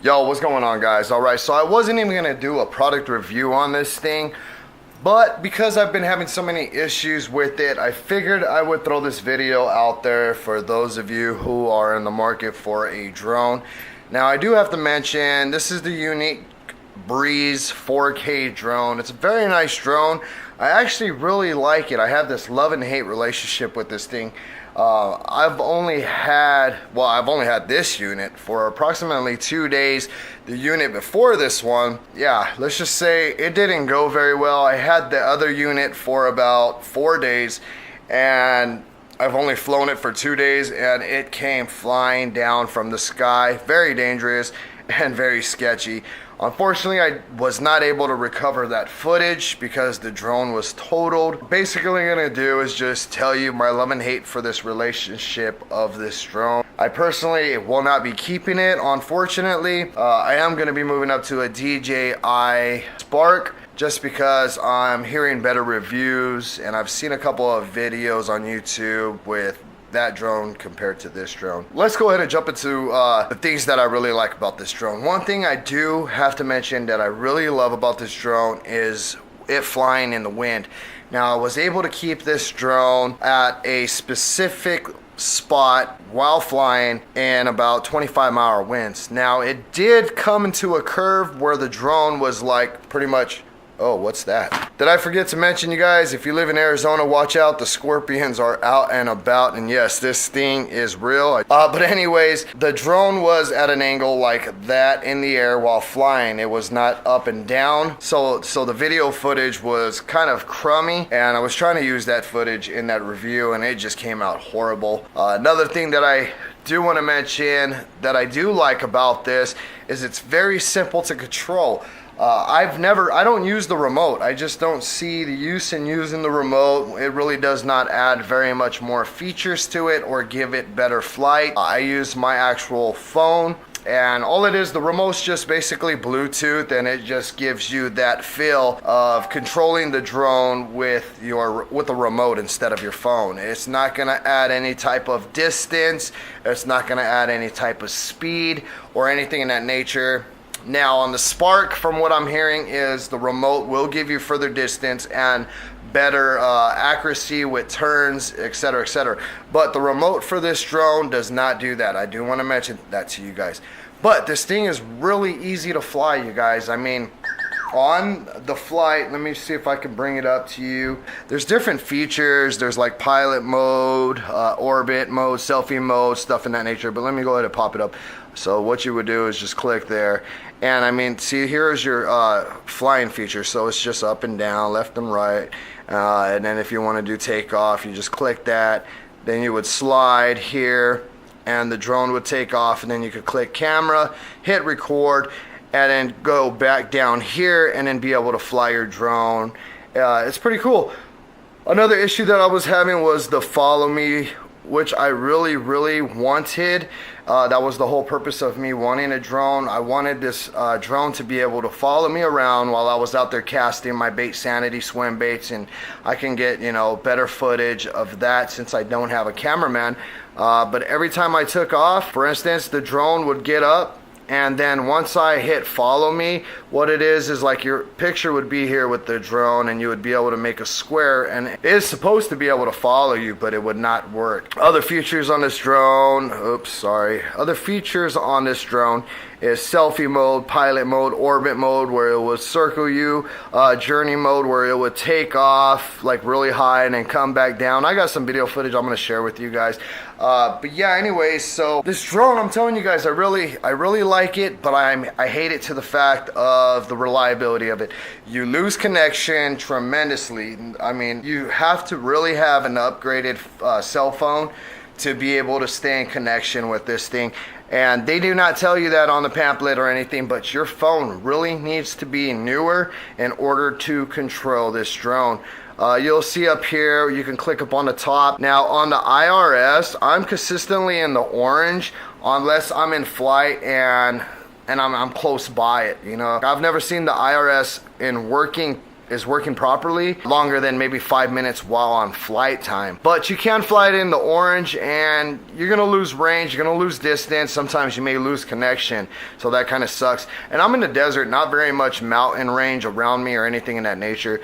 Yo, what's going on, guys? Alright, so I wasn't even gonna do a product review on this thing, but because I've been having so many issues with it, I figured I would throw this video out there for those of you who are in the market for a drone. Now, I do have to mention, this is the Yuneec Breeze 4K drone. It's a very nice drone. I actually really like it. I have this love and hate relationship with this thing. I've only had this unit for approximately 2 days. The unit before this one, yeah, let's just say it didn't go very well. I had the other unit for about 4 days, and I've only flown it for 2 days, and it came flying down from the sky. Very dangerous and very sketchy. Unfortunately, I was not able to recover that footage because the drone was totaled. Basically, what I'm gonna do is just tell you my love and hate for this relationship of this drone. I personally will not be keeping it, unfortunately. I am gonna be moving up to a DJI Spark just because I'm hearing better reviews, and I've seen a couple of videos on YouTube with that drone compared to this drone. Let's go ahead and jump into the things that I really like about this drone. One thing I do have to mention that I really love about this drone is it flying in the wind. Now, I was able to keep this drone at a specific spot while flying in about 25-mile winds. Now, it did come into a curve where the drone was like pretty much, oh, what's that? Did I forget to mention, you guys, if you live in Arizona, watch out. The scorpions are out and about. And yes, this thing is real. But anyways, the drone was at an angle like that in the air while flying. It was not up and down. So the video footage was kind of crummy. And I was trying to use that footage in that review, and it just came out horrible. Another thing that I do want to mention that I do like about this is it's very simple to control. I don't use the remote. I just don't see the use in using the remote. It really does not add very much more features to it or give it better flight. I use my actual phone, and all it is, the remote's just basically Bluetooth, and it just gives you that feel of controlling the drone with the remote instead of your phone. It's not gonna add any type of distance. It's not gonna add any type of speed or anything in that nature. Now, on the Spark, from what I'm hearing, is the remote will give you further distance and better accuracy with turns, etc., etc. But the remote for this drone does not do that. I do want to mention that to you guys. But this thing is really easy to fly, you guys. I mean, on the flight, let me see if I can bring it up to you. There's different features. There's like pilot mode, orbit mode, selfie mode, stuff in that nature. But let me go ahead and pop it up. So what you would do is just click there. And I mean, see, here's your flying feature. So it's just up and down, left and right. And then if you want to do takeoff, you just click that. Then you would slide here, and the drone would take off. And then you could click camera, hit record, and then go back down here and then be able to fly your drone. It's pretty cool. Another issue that I was having was the follow me, which I really wanted. That was the whole purpose of me wanting a drone. I wanted this drone to be able to follow me around while I was out there casting my BAITSANITY swim baits, and I can get, you know, better footage of that since I don't have a cameraman. But every time I took off, for instance, the drone would get up, and then once I hit follow me, what it is like your picture would be here with the drone, and you would be able to make a square, and it is supposed to be able to follow you, but it would not work. Other features on this drone, other features on this drone is selfie mode, pilot mode, orbit mode, where it would circle you, journey mode, where it would take off like really high and then come back down. I got some video footage I'm gonna share with you guys. But yeah, anyways, so this drone, I'm telling you guys, I really like it, but I hate it to the fact of the reliability of it. You lose connection tremendously. I mean, you have to really have an upgraded cell phone to be able to stay in connection with this thing. And they do not tell you that on the pamphlet or anything, but your phone really needs to be newer in order to control this drone. You'll see up here, you can click up on the top. Now on the IRS, I'm consistently in the orange unless I'm in flight and I'm close by it, you know. I've never seen the IRS in working is working properly longer than maybe 5 minutes while on flight time. But you can fly it in the orange and you're gonna lose range, you're gonna lose distance, sometimes you may lose connection, so that kind of sucks. And I'm in the desert, not very much mountain range around me or anything in that nature.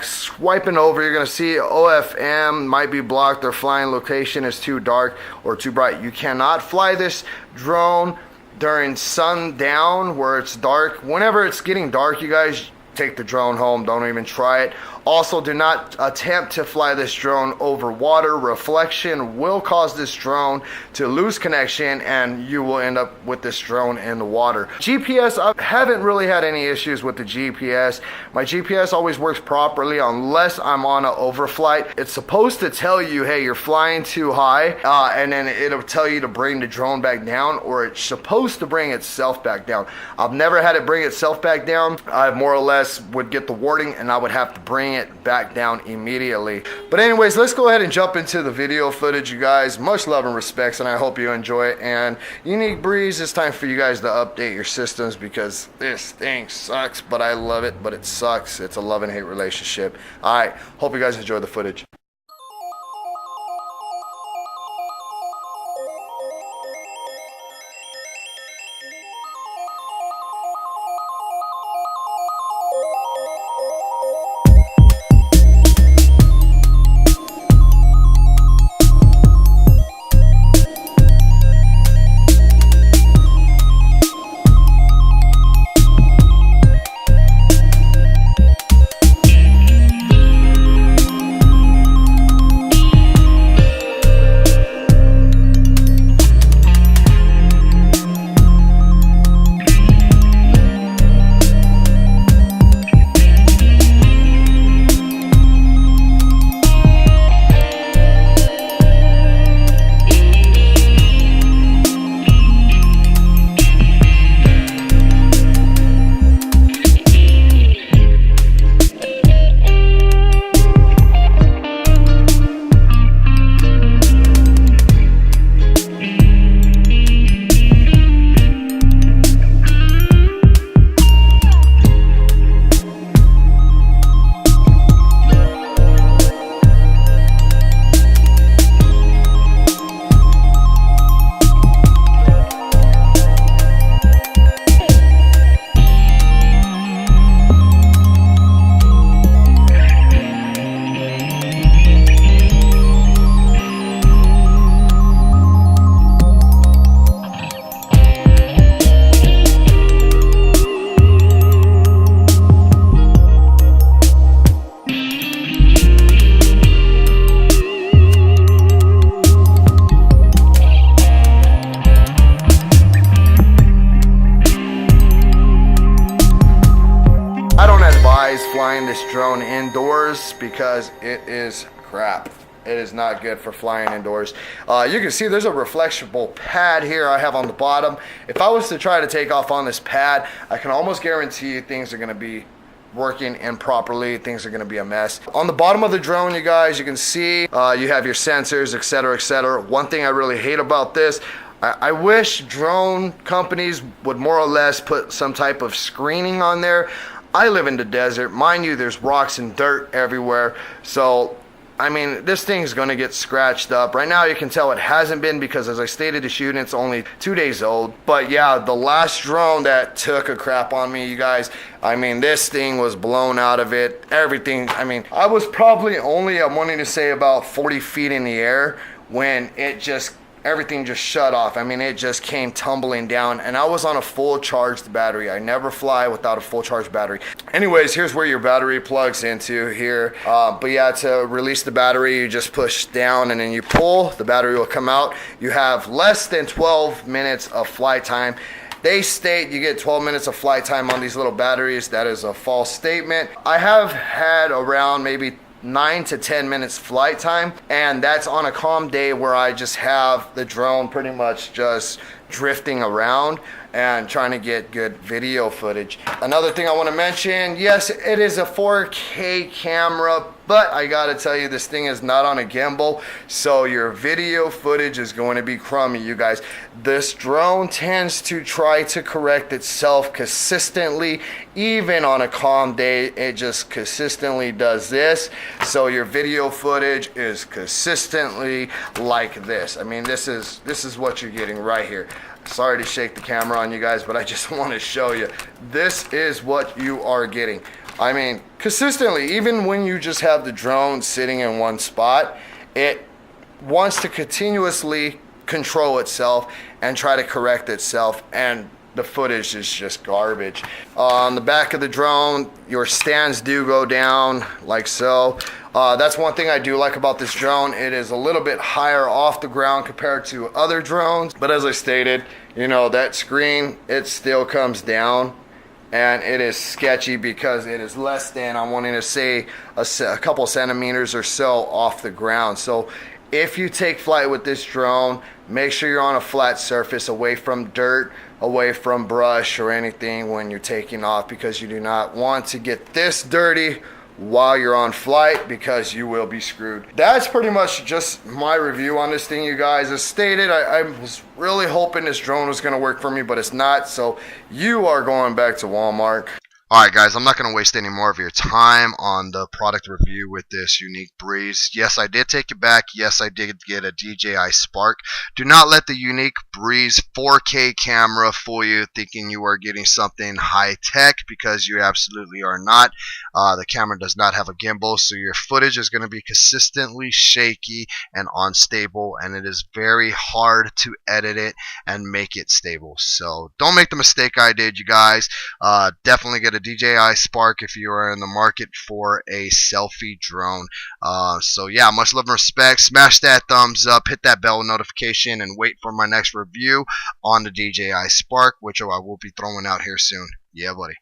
Swiping over, you're gonna see OFM might be blocked, their flying location is too dark or too bright. You cannot fly this drone during sundown where it's dark. Whenever it's getting dark, you guys, take the drone home, don't even try it. Also, do not attempt to fly this drone over water. Reflection will cause this drone to lose connection and you will end up with this drone in the water. GPS, I haven't really had any issues with the GPS. My GPS always works properly unless I'm on an overflight. It's supposed to tell you, hey, you're flying too high, and then it'll tell you to bring the drone back down, or it's supposed to bring itself back down. I've never had it bring itself back down. I more or less would get the warning and I would have to bring it back down immediately. But anyways, let's go ahead and jump into the video footage, you guys. Much love and respects, and I hope you enjoy it. And Yuneec Breeze, it's time for you guys to update your systems because this thing sucks, but I love it, but it sucks. It's a love and hate relationship. All right, hope you guys enjoy the footage. Flying this drone indoors because it is crap. It is not good for flying indoors. You can see there's a reflectable pad here I have on the bottom. If I was to try to take off on this pad, I can almost guarantee you things are going to be working improperly. Things are going to be a mess. On the bottom of the drone, you guys, you can see you have your sensors, etc., etc. One thing I really hate about this, I wish drone companies would more or less put some type of screening on there. I live in the desert. Mind you, there's rocks and dirt everywhere. So, I mean, this thing's going to get scratched up. Right now, you can tell it hasn't been because, as I stated, the shooting, it's only 2 days old. But yeah, the last drone that took a crap on me, you guys, I mean, this thing was blown out of it. Everything, I mean, I was probably only, I'm wanting to say, about 40 feet in the air when it just everything just shut off. I mean, it just came tumbling down, and I was on a full charged battery. I never fly without a full charged battery. Anyways, here's where your battery plugs into here. But yeah, to release the battery, you just push down and then you pull, the battery will come out. You have less than 12 minutes of flight time. They state you get 12 minutes of flight time on these little batteries. That is a false statement. I have had around maybe 9 to 10 minutes flight time, and that's on a calm day where I just have the drone pretty much just drifting around. and trying to get good video footage. Another thing I want to mention, yes, it is a 4K camera, but I gotta tell you, this thing is not on a gimbal, so your video footage is going to be crummy, you guys. This drone tends to try to correct itself consistently. Even on a calm day, it just consistently does this. So your video footage is consistently like this. I mean, this is what you're getting right here. Sorry to shake the camera on you guys, but I just want to show you. This is what you are getting. I mean, consistently, even when you just have the drone sitting in one spot, it wants to continuously control itself and try to correct itself, and the footage is just garbage. On the back of the drone, your stands do go down like so. That's one thing I do like about this drone. It is a little bit higher off the ground compared to other drones, but as I stated, you know, that screen, it still comes down, and it is sketchy because it is less than, I'm wanting to say, a couple centimeters or so off the ground. So if you take flight with this drone, make sure you're on a flat surface, away from dirt, away from brush or anything when you're taking off, because you do not want to get this dirty while you're on flight, because you will be screwed. That's pretty much just my review on this thing, you guys. As stated, I was really hoping this drone was going to work for me, but it's not, so you are going back to Walmart. Alright guys, I'm not going to waste any more of your time on the product review with this Yuneec Breeze. Yes, I did take it back. Yes, I did get a Dji Spark. Do not let the Yuneec Breeze 4K camera fool you thinking you are getting something high tech, because you absolutely are not. The camera does not have a gimbal, so your footage is going to be consistently shaky and unstable, and it is very hard to edit it and make it stable. So don't make the mistake I did, you guys. Definitely get a Dji Spark if you are in the market for a selfie drone. So yeah, much love and respect. Smash that thumbs up, hit that bell notification, and wait for my next review on the Dji Spark, which I will be throwing out here soon. Yeah, buddy.